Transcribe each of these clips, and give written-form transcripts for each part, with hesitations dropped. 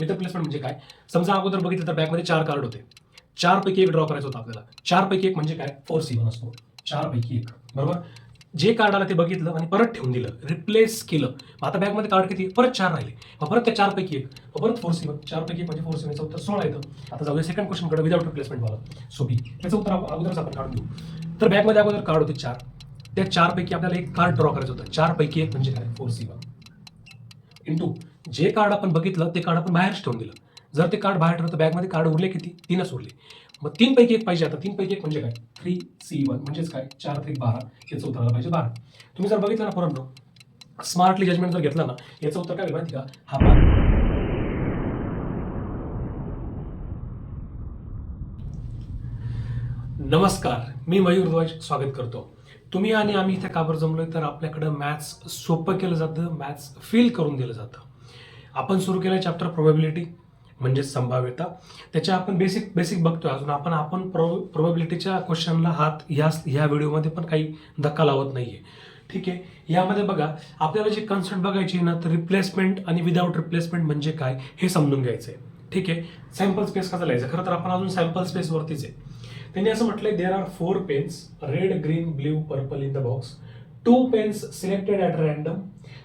With replacement म्हणजे काय? समजा अगोदर बघितलं तर बॅगमध्ये 4 कार्ड होते, 4 पैकी 1 ड्रॉ करायचं होतं आपल्याला. 4 पैकी 1 म्हणजे काय? 4C1 असतो. 4 पैकी 1, बरोबर. जे कार्ड आलं ते बघितलं आणि परत ठेवून दिलं, रिप्लेस केलं. आता बॅगमध्ये कार्ड किती? परत 4 राहिले. मग परत त्या 4 पैकी 1, परत 4C1. 4 पैकी 1 म्हणजे 4C1. याचं उत्तर 16 येतं. आता जाऊया सेकंड क्वेश्चनकडे, विदाउट रिप्लेसमेंट वाला. सोपी. त्याचं उत्तर अगोदरच आपण काढून देऊ. तर बॅगमध्ये अगोदर कार्ड होते 4. त्या 4 पैकी आपल्याला एक कार्ड ड्रॉ करायचं होतं. 4 पैकी 1 म्हणजे काय? 4C1 इंटू जे कार्ड आपण बघितलं ते कार्ड आपण बाहेरच ठेवून दिलं. जर ते कार्ड बाहेर ठेवलं तर बॅगमध्ये कार्ड उरले किती? 3च उरले. मग 3 पैकी 1 पाहिजे. आता 3 पैकी 1 म्हणजे काय? 3C1 म्हणजेच काय? 4 3 12. याचं उत्तर आलं पाहिजे 12. तुम्ही जर बघितलं ना पोरांनो, स्मार्टली जजमेंट जर घेतलं ना, याचं उत्तर काय माहिती का? हा नमस्कार, मी मयूर ध्वज स्वागत करतो. तुम्ही आणि आम्ही इथे का बरं जमलोय? तर आपल्याकडं मॅथ्स सोपं केलं जातं, मॅथ्स फील करून दिलं जातं. आपण सुरू केलं चॅप्टर प्रोबॅबिलिटी म्हणजे संभाव्यता. त्याच्या आपण बेसिक बघतोय. अजून आपण प्रोबॅबिलिटीच्या क्वेश्चनला हात ह्या व्हिडिओमध्ये पण काही धक्का लावत नाहीये. ठीक आहे. यामध्ये बघा, आपल्याला जी कन्सेप्ट बघायची ना, तर रिप्लेसमेंट आणि विदाउट रिप्लेसमेंट म्हणजे काय हे समजून घ्यायचंय. ठीक आहे. सॅम्पल स्पेस कसा लिहायचं? खरं तर आपण अजून सॅम्पल स्पेस वरतीच आहे. त्यांनी असं म्हटलंय, there are 4 pens, red green blue purple in the box. 2 pens selected at random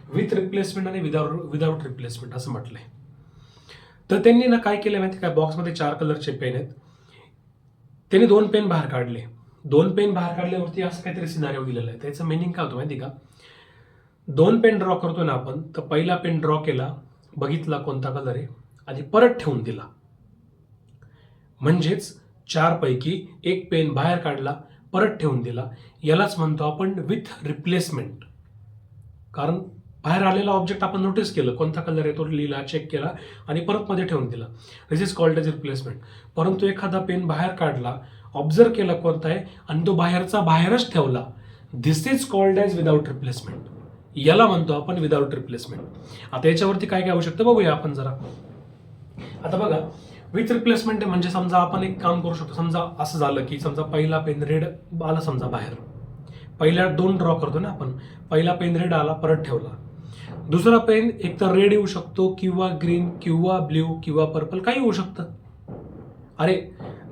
with replacement आणि विदाउट रिप्लेसमेंट असं म्हटलंय. तर त्यांनी ना काय केलं माहिती काय? बॉक्समध्ये 4 कलरचे पेन आहेत. त्यांनी 2 पेन बाहेर काढले. 2 पेन बाहेर काढल्यावरती असं काहीतरी सिनारिओ दिलेलं आहे. त्याचं मिनिंग काय होतं माहिती का? 2 पेन ड्रॉ करतो ना आपण, तर पहिला पेन ड्रॉ केला, बघितला कोणता कलर आहे आणि परत ठेवून दिला. म्हणजेच 4 पैकी 1 पेन बाहेर काढला, परत ठेवून दिला. यालाच म्हणतो आपण विथ रिप्लेसमेंट. कारण बाहेर आलेला ऑब्जेक्ट आपण नोटीस केलं, कोणता कलर आहे तो लिहिला, चेक केला आणि परत मध्ये ठेवून दिला. दिस इज कॉल्ड एज रिप्लेसमेंट. परंतु एखादा पेन बाहेर काढला, ऑब्झर्व केला कोणता आहे आणि तो बाहेरचा बाहेरच ठेवला, this is called as without replacement. याला म्हणतो आपण विदाउट रिप्लेसमेंट. आता याच्यावरती काय काय होऊ शकतं बघूया आपण जरा. आता बघा, विथ रिप्लेसमेंट म्हणजे समजा आपण एक काम करू शकतो. समजा असं झालं की समजा पहिला पेन रेड आला समजा बाहेर, पहिल्या 2 ड्रॉ करतो ना आपण, पहिला पेन रेड आला, परत ठेवला. दुसरा पेन एक तर रेड येऊ शकतो किंवा ग्रीन किंवा ब्ल्यू किंवा पर्पल, काही होऊ शकतं. अरे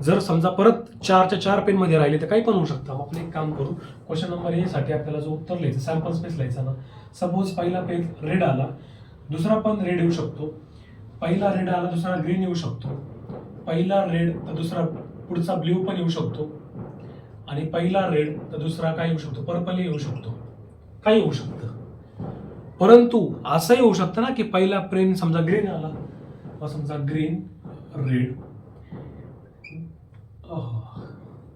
जर समजा परत 4च्या 4 पेन मध्ये राहिले तर काही पण होऊ शकतं. आपण एक काम करू, क्वेश्चन नंबर ए साठी आपल्याला जो उत्तर लिहायचं, सॅम्पल स्पेस लिहायचा ना. सपोज पहिला पेन रेड आला, दुसरा पण रेड येऊ शकतो. पहिला रेड आला, दुसरा ग्रीन येऊ शकतो. पहिला रेड तर दुसरा पुढचा ब्ल्यू पण येऊ शकतो. आणि पहिला रेड तर दुसरा काय येऊ शकतो? पर्पल येऊ शकतो. काही होऊ शकतं. परंतु असंही होऊ शकतं ना की पहिला पेन समजा ग्रीन आला, मग समजा green red,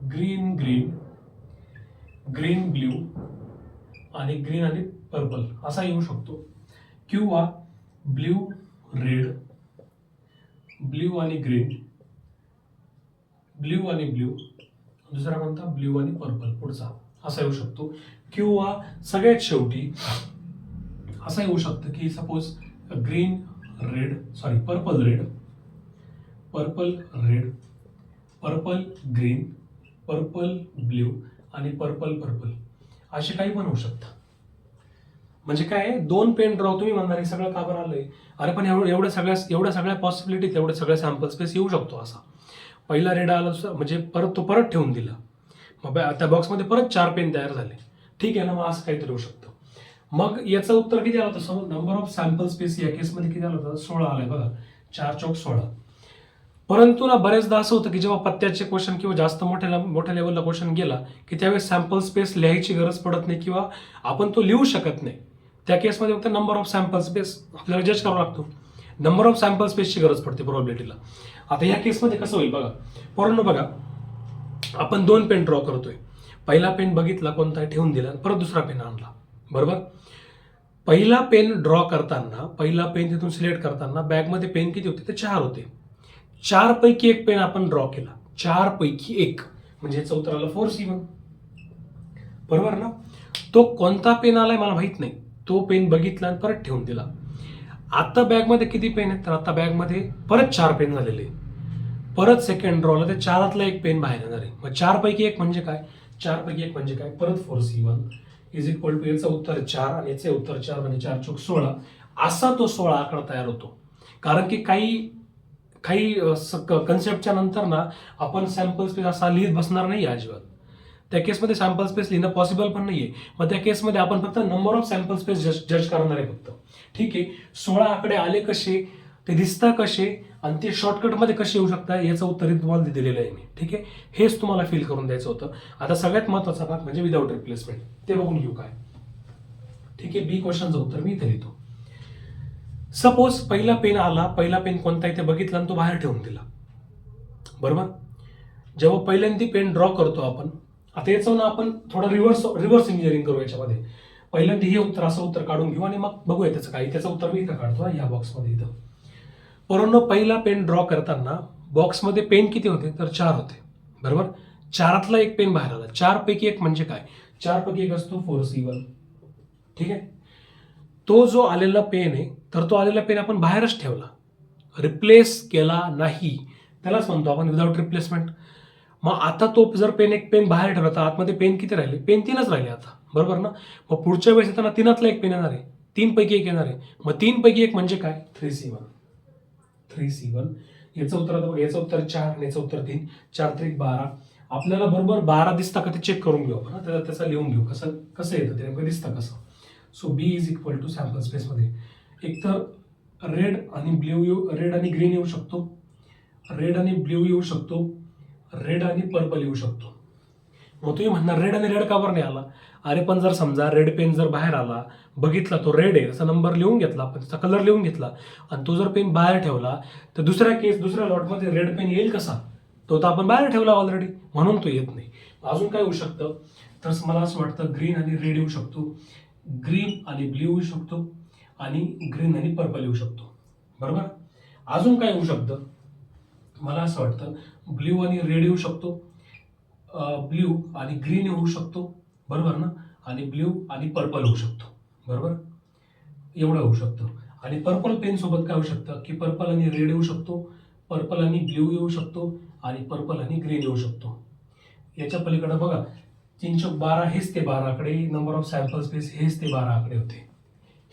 green green, green blue आणि ग्रीन आणि पर्पल असा येऊ शकतो. किंवा ब्ल्यू रेड, ब्ल्यू आणि ग्रीन, ब्ल्यू आणि ब्ल्यू, दुसरा कोणता? ब्ल्यू आणि पर्पल पुढचा, असा येऊ शकतो. किंवा सगळ्यात शेवटी असं येऊ शकतं की suppose green red, sorry purple red, purple red, purple green, purple blue आणि पर्पल पर्पल, असे काही पण होऊ शकतं. म्हणजे काय, 2 पेन ड्रॉ, तुम्ही म्हणणार हे सगळं का बरं आलंय? अरे पण एवढ्या सगळ्या पॉसिबिलिटीज, एवढ्या सगळ्या सॅम्पल स्पेस येऊ शकतो असा. पहिला रेड आला, म्हणजे परत ठेवून दिला, मग त्या बॉक्समध्ये परत 4 पेन तयार झाले. ठीक आहे ना, मग असं काहीतरी होऊ शकतं. मग याचं उत्तर किती आलं होतं? नंबर ऑफ सॅम्पल स्पेस या केसमध्ये किती आलं होतं? 16 आलंय बघा. 4 चौक 16. परंतु ना बरेचदा असं होतं की जेव्हा पत्त्याचे क्वेश्चन किंवा जास्त मोठ्या लेवलला क्वेश्चन गेला की त्यावेळेस सॅम्पल स्पेस लिहायची गरज पडत नाही किंवा आपण तो लिहू शकत नाही. त्या केसमध्ये फक्त नंबर ऑफ सॅम्पल स्पेस आपल्याला जज करावा लागतो. नंबर ऑफ सॅम्पल स्पेसची गरज पडते प्रोबॅबिलिटीला. आता या केसमध्ये कसं होईल बघा. पोरांनो बघा, आपण 2 पेन ड्रॉ करतोय. पहिला पेन बघितला कोणता ठेवून दिला, परत दुसरा पेन आणला, बरोबर. पहिला पेन ड्रॉ करताना, पहिला पेन तिथून सिलेक्ट करताना बॅगमध्ये पेन किती होते? ते 4 होते. 4 पैकी 1 पेन आपण ड्रॉ केला. 4 पैकी 1 म्हणजे याचं उत्तर आलं 4C1, बरोबर ना. तो कोणता पेन आलाय मला माहित नाही. तो पेन बघितला आणि परत ठेवून दिला. आता बॅगमध्ये किती पेन आहेत? तर आता बॅगमध्ये परत 4 पेन झालेले. परत सेकंड ड्रॉला ते 4तला 1 पेन बाहेर येणार आहे. मग 4 पैकी 1 म्हणजे काय? 4 पैकी 1 म्हणजे काय? परत 4C1 इज इक्वल टू, याचं उत्तर 4 आणि याचे उत्तर 4 म्हणजे 4 चौक 16. असा तो 16 आकडा तयार होतो. कारण की काही काही कन्सेप्टच्या नंतर ना आपण सॅम्पल स्पेस असा लिहित बसणार नाही अजिबात. त्या केसमध्ये सॅम्पल स्पेस लिहिणं पॉसिबल पण नाहीये. मग त्या केसमध्ये आपण फक्त नंबर ऑफ सॅम्पल स्पेस जज करणार आहे फक्त. ठीक आहे, 16 आकडे आले कसे, ते दिसतात कसे आणि ते शॉर्टकटमध्ये कसे येऊ शकतात याचं उत्तर तुम्हाला दिलेलं आहे मी. ठीक आहे, हेच तुम्हाला फील करून द्यायचं होतं. आता सगळ्यात महत्वाचा भाग म्हणजे विदाउट रिप्लेसमेंट, ते बघून घेऊ काय. ठीक आहे, बी क्वेश्चनचं उत्तर मी इथे लिहितो. सपोज पहिला पेन आला, पहिला पेन कोणता आहे ते बघितला आणि तो बाहेर ठेवून दिला. बरोबर, जेव्हा पहिल्यांदा पेन ड्रॉ करतो आपण, आता याचं ना आपण थोडं रिव्हर्स इंजिनिअरिंग करू याच्यामध्ये. पहिल्यांदा हे उत्तर असं उत्तर काढून घेऊ आणि मग बघूया त्याचं काय. त्याचं उत्तर मी इथं काढतो या बॉक्समध्ये. इथं परंतु पहिला पेन ड्रॉ करताना बॉक्समध्ये पेन किती होते तर 4 होते. बरोबर, 4तला एक पेन बाहेर आला. 4 पैकी एक म्हणजे काय, 4 पैकी एक असतो 4C1. ठीक आहे, तो जो आलेला पेन आहे तर तो आलेला पेन आपण बाहेरच ठेवला, रिप्लेस केला नाही, त्यालाच म्हणतो आपण विदाउट रिप्लेसमेंट. मग आता तो जर एक पेन बाहेर ठेवला तर आतमध्ये पेन किती राहिले, पेन 3च राहिले आता. बरोबर ना, मग पुढच्या वेळेस येताना 3तला एक पेन येणार आहे, 3 पैकी एक येणार आहे. मग 3 पैकी एक म्हणजे काय, 3C1. 3C1 याचं उत्तर आता बघा, याचं उत्तर 4 आणि याचं उत्तर 3. 4 3 12. आपल्याला बरोबर 12 दिसता का ते चेक करून घेऊ आपण. त्याचं लिहून घेऊ कसं येतं ते नेमकं दिसतं कसं. So B is equal to sample स्पेसमध्ये एकतर रेड आणि ग्रीन येऊ शकतो, रेड आणि ब्ल्यू येऊ शकतो, रेड आणि पर्पल येऊ शकतो. मग तुम्ही म्हणणार रेड आणि रेड का बरं नाही आला. अरे पण जर समजा रेड पेन जर बाहेर आला, बघितला तो रेड आहे, त्याचा नंबर लिहून घेतला आपण, त्याचा कलर लिहून घेतला आणि तो जर पेन बाहेर ठेवला तर दुसऱ्या लॉटमध्ये रेड पेन येईल कसा, तो तर आपण बाहेर ठेवला ऑलरेडी, म्हणून तो येत नाही. अजून काय होऊ शकतं तर मला असं वाटतं ग्रीन आणि रेड येऊ शकतो, ग्रीन आणि ब्ल्यू येऊ शकतो आणि ग्रीन आणि पर्पल येऊ शकतो. बरोबर, अजून काय येऊ शकतं मला असं वाटतं ब्ल्यू आणि रेड येऊ शकतो, ब्ल्यू आणि ग्रीन येऊ शकतो. बरोबर ना, आणि ब्ल्यू आणि पर्पल होऊ शकतो. बरोबर, एवढं होऊ शकतं. आणि पर्पल पेन सोबत काय होऊ शकतं की पर्पल आणि रेड येऊ शकतो, पर्पल आणि ब्ल्यू येऊ शकतो आणि पर्पल आणि ग्रीन येऊ शकतो. याच्या पलीकडे बघा 312 हेच ते 12 आकडे, नंबर ऑफ सॅम्पल स्पेस हेच ते 12 आकडे होते.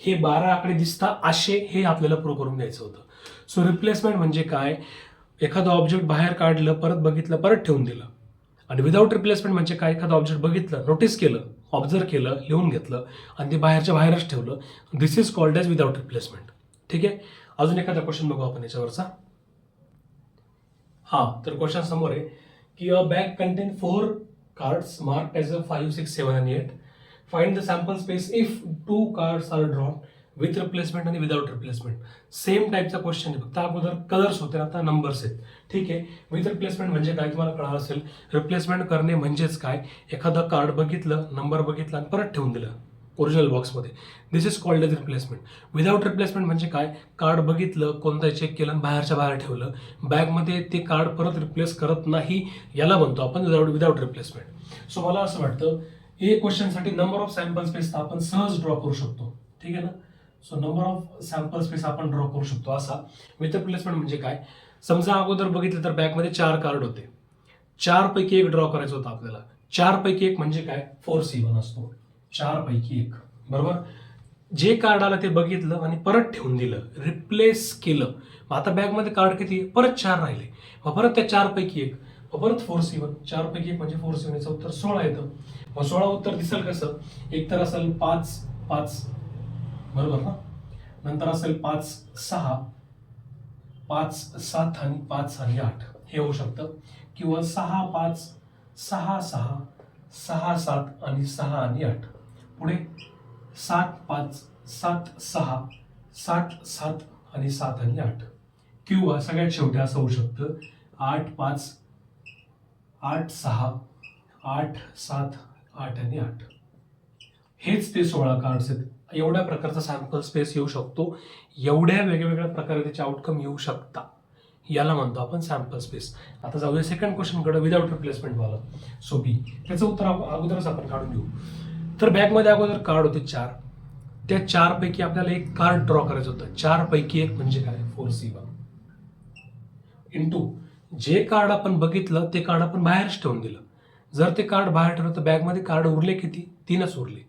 हे 12 आकडे दिसता असे हे आपल्याला प्रूव्ह करून द्यायचं होतं. सो रिप्लेसमेंट म्हणजे काय, एखादं ऑब्जेक्ट बाहेर काढलं, परत बघितलं, परत ठेवून दिलं. आणि विदाउट रिप्लेसमेंट म्हणजे काय, एखादं ऑब्जेक्ट बघितलं, नोटीस केलं, ऑब्झर्व केलं, लिहून घेतलं आणि ते बाहेरच्या बाहेरच ठेवलं. This is called as without replacement. ठीक आहे, अजून एखादा क्वेश्चन बघू आपण याच्यावरचा. हा, तर क्वेश्चन समोर आहे की a bag contain 4 cards marked as 5 6 7 आणि 8. Find the sample space if 2 cards are drawn with replacement आणि विदाउट रिप्लेसमेंट. सेम टाईपचा क्वेश्चन आहे, फक्त अगोदर कलर्स होते, आता नंबर्स आहेत. ठीक आहे, विथ रिप्लेसमेंट म्हणजे काय तुम्हाला कळालं असेल. रिप्लेसमेंट करणे म्हणजेच काय, एखादं कार्ड बघितलं, नंबर बघितला आणि परत ठेवून दिलं ओरिजिनल बॉक्समध्ये. This is called as replacement. Without replacement म्हणजे काय, कार्ड बघितलं, कोणतं चेक केलं, बाहेरच्या बाहेर ठेवलं, बॅगमध्ये ते कार्ड परत रिप्लेस करत नाही, याला म्हणतो आपण विदाउट रिप्लेसमेंट. सो मला असं वाटतं हे क्वेश्चनसाठी नंबर ऑफ सॅम्पल स्पेस आपण सहज ड्रॉ करू शकतो. ठीक आहे ना, so number of sample space आपण ड्रॉ करू शकतो असा. विथ रिप्लेसमेंट म्हणजे काय, समजा अगोदर बघितलं तर बॅगमध्ये 4 कार्ड होते, 4 पैकी एक ड्रॉ करायचं होतं आपल्याला. 4 पैकी एक म्हणजे काय, 4C1 असतो, 4 पैकी एक. बरोबर, जे कार्ड आलं ते बघितलं आणि परत ठेवून दिलं, रिप्लेस केलं. मग आता बॅगमध्ये कार्ड किती, परत 4 राहिले, मग परत त्या 4 पैकी एक, मग परत 4C1. 4 पैकी एक म्हणजे 4C1, याचं उत्तर 16 येतं. मग 16 उत्तर दिसेल कसं, एक तर असेल 5 5, बरोबर ना, नंतर असेल 5 6, 5 7 आणि 5 आणि 8 हे होऊ शकतं. किंवा 6 5 6 6 6 7 आणि 6 आणि 8. पुढे 7 5 7 6 7 7 आणि 7 आणि 8. किंवा सगळ्यात शेवटी असं होऊ शकतं 8 5 8 6 8 7 8 आणि 8. हेच ते 16 कार्ड्स आहेत. एवढ्या प्रकारचा सॅम्पल स्पेस येऊ शकतो, एवढ्या वेगवेगळ्या प्रकारे त्याचे आउटकम येऊ शकता, याला म्हणतो आपण सॅम्पल स्पेस. आता जाऊया सेकंड क्वेश्चनकडे, विदाउट रिप्लेसमेंट वाला. सो बी, त्याचं उत्तर अगोदरच आपण काढून घेऊ. तर बॅगमध्ये अगोदर कार्ड होते 4, त्या 4 पैकी आपल्याला एक कार्ड ड्रॉ करायचं होतं. 4 पैकी एक म्हणजे काय, 4C1 इंटू जे कार्ड आपण बघितलं ते कार्ड आपण बाहेरच ठेवून दिलं. जर ते कार्ड बाहेर ठेवलं तर बॅगमध्ये कार्ड उरले किती, 3च उरले.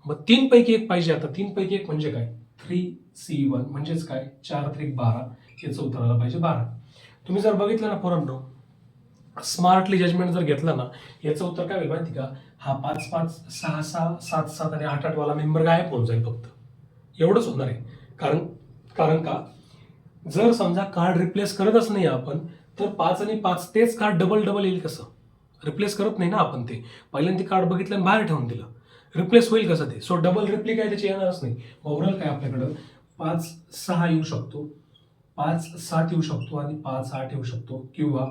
मग 3 पैकी एक पाहिजे. आता 3 पैकी एक म्हणजे काय, 3C1 म्हणजेच काय, 4 3 12, याचं उत्तर आलं पाहिजे 12. तुम्ही जर बघितलं ना पोरांनो, स्मार्टली जजमेंट जर घेतलं ना, याचं उत्तर काय होईल माहिती का, हा 5 5 6 6 7 7 आणि 8 8 वाला मेंबर गायब होऊन जाईल, फक्त एवढंच होणार आहे. कारण का, जर समजा कार्ड रिप्लेस करतच नाही आपण, तर 5 आणि 5 तेच कार्ड डबल डबल येईल कसं? रिप्लेस करत नाही ना आपण, ते पहिल्यांदा कार्ड बघितलं आणि बाहेर ठेवून दिलं, रिप्लेस होईल कसं ते? सो डबल रिप्ली काय त्याची येणारच नाही. ओव्हरऑल काय आपल्याकडं 5 6 येऊ शकतो, 5 7 येऊ शकतो आणि 5 8 येऊ शकतो, किंवा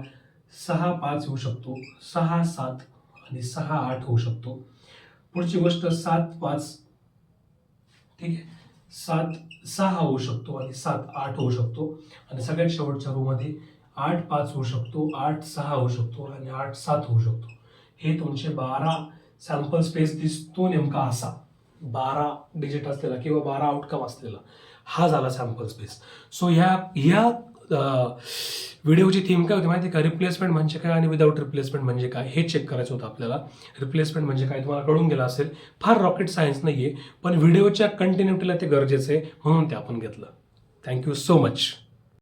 6 5 येऊ शकतो, 6 7 आणि 6 8 होऊ शकतो. पुढची गोष्ट 7 5, ठीक आहे, 7 6 होऊ शकतो आणि 7 8 होऊ शकतो. आणि सगळ्यात शेवटच्या रो मध्ये 8 5 होऊ शकतो, 8 6 होऊ शकतो आणि 8 7 होऊ शकतो. हे तुमचे 12 सॅम्पल स्पेस दिसतो नेमका असा, 12 डिजिट असलेला किंवा 12 आउटकम असलेला हा झाला सॅम्पल स्पेस. सो ह्या व्हिडिओची थीम काय होती माहिती आहे का, रिप्लेसमेंट म्हणजे काय आणि विदाऊट रिप्लेसमेंट म्हणजे काय हे चेक करायचं होतं आपल्याला. रिप्लेसमेंट म्हणजे काय तुम्हाला कळून गेलं असेल, फार रॉकेट सायन्स नाही आहे, पण व्हिडिओच्या कंटिन्युटीला ते गरजेचं आहे म्हणून ते आपण घेतलं. Thank you so much.